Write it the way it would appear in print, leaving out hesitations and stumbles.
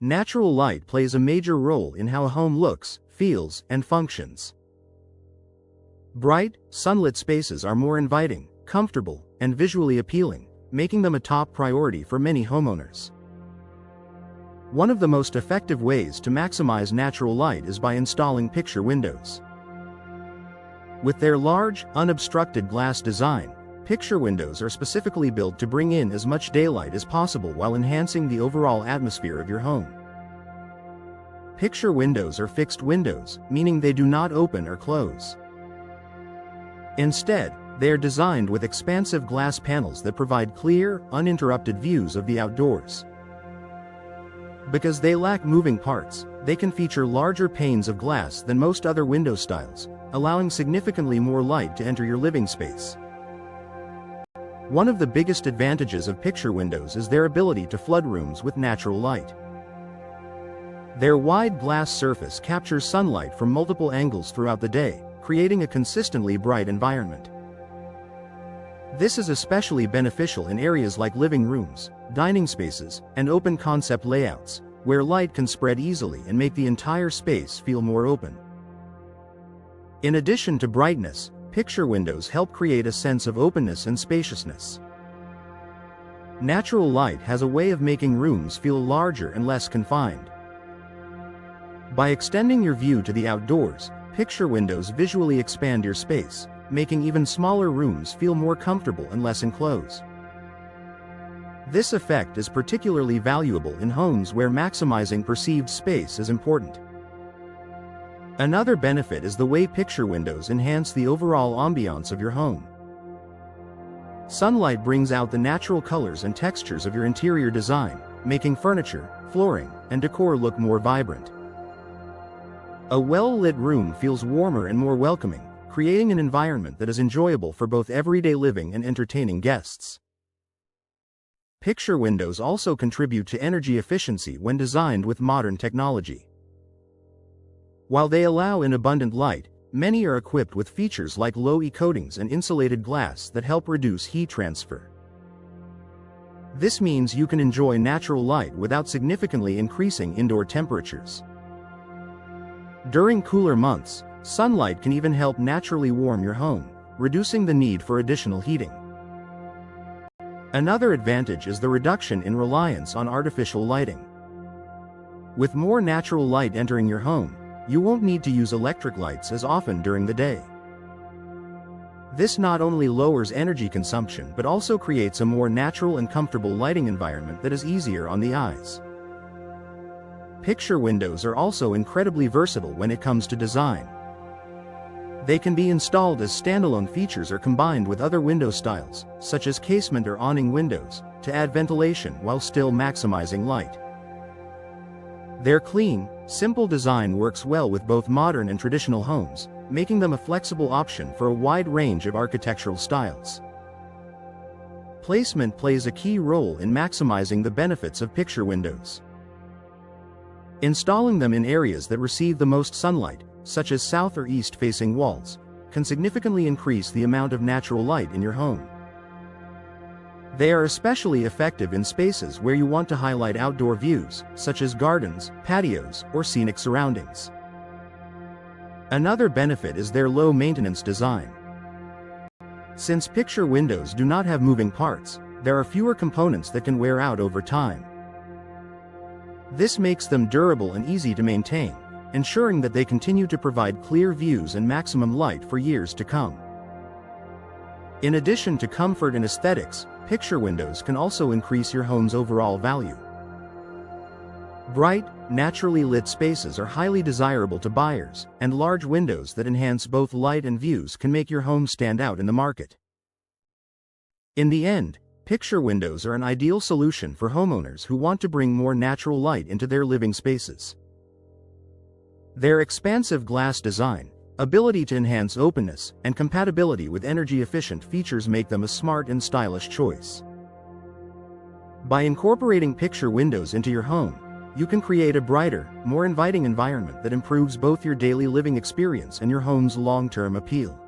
Natural light plays a major role in how a home looks, feels, and functions. Bright, sunlit spaces are more inviting, comfortable, and visually appealing, making them a top priority for many homeowners. One of the most effective ways to maximize natural light is by installing picture windows. With their large, unobstructed glass design, picture windows are specifically built to bring in as much daylight as possible while enhancing the overall atmosphere of your home. Picture windows are fixed windows, meaning they do not open or close. Instead, they are designed with expansive glass panels that provide clear, uninterrupted views of the outdoors. Because they lack moving parts, they can feature larger panes of glass than most other window styles, allowing significantly more light to enter your living space. One of the biggest advantages of picture windows is their ability to flood rooms with natural light. Their wide glass surface captures sunlight from multiple angles throughout the day, creating a consistently bright environment. This is especially beneficial in areas like living rooms, dining spaces, and open-concept layouts, where light can spread easily and make the entire space feel more open. In addition to brightness, picture windows help create a sense of openness and spaciousness. Natural light has a way of making rooms feel larger and less confined. By extending your view to the outdoors, picture windows visually expand your space, making even smaller rooms feel more comfortable and less enclosed. This effect is particularly valuable in homes where maximizing perceived space is important. Another benefit is the way picture windows enhance the overall ambiance of your home. Sunlight brings out the natural colors and textures of your interior design, making furniture, flooring, and decor look more vibrant. A well-lit room feels warmer and more welcoming, creating an environment that is enjoyable for both everyday living and entertaining guests. Picture windows also contribute to energy efficiency when designed with modern technology. While they allow in abundant light, many are equipped with features like low-E coatings and insulated glass that help reduce heat transfer. This means you can enjoy natural light without significantly increasing indoor temperatures. During cooler months, sunlight can even help naturally warm your home, reducing the need for additional heating. Another advantage is the reduction in reliance on artificial lighting. With more natural light entering your home, you won't need to use electric lights as often during the day. This not only lowers energy consumption but also creates a more natural and comfortable lighting environment that is easier on the eyes. Picture windows are also incredibly versatile when it comes to design. They can be installed as standalone features or combined with other window styles, such as casement or awning windows, to add ventilation while still maximizing light. Their clean, simple design works well with both modern and traditional homes, making them a flexible option for a wide range of architectural styles. Placement plays a key role in maximizing the benefits of picture windows. Installing them in areas that receive the most sunlight, such as south or east-facing walls, can significantly increase the amount of natural light in your home. They are especially effective in spaces where you want to highlight outdoor views, such as gardens, patios, or scenic surroundings. Another benefit is their low-maintenance design. Since picture windows do not have moving parts, there are fewer components that can wear out over time. This makes them durable and easy to maintain, ensuring that they continue to provide clear views and maximum light for years to come. In addition to comfort and aesthetics, picture windows can also increase your home's overall value. Bright, naturally lit spaces are highly desirable to buyers, and large windows that enhance both light and views can make your home stand out in the market. In the end, picture windows are an ideal solution for homeowners who want to bring more natural light into their living spaces. Their expansive glass design, ability to enhance openness, and compatibility with energy-efficient features make them a smart and stylish choice. By incorporating picture windows into your home, you can create a brighter, more inviting environment that improves both your daily living experience and your home's long-term appeal.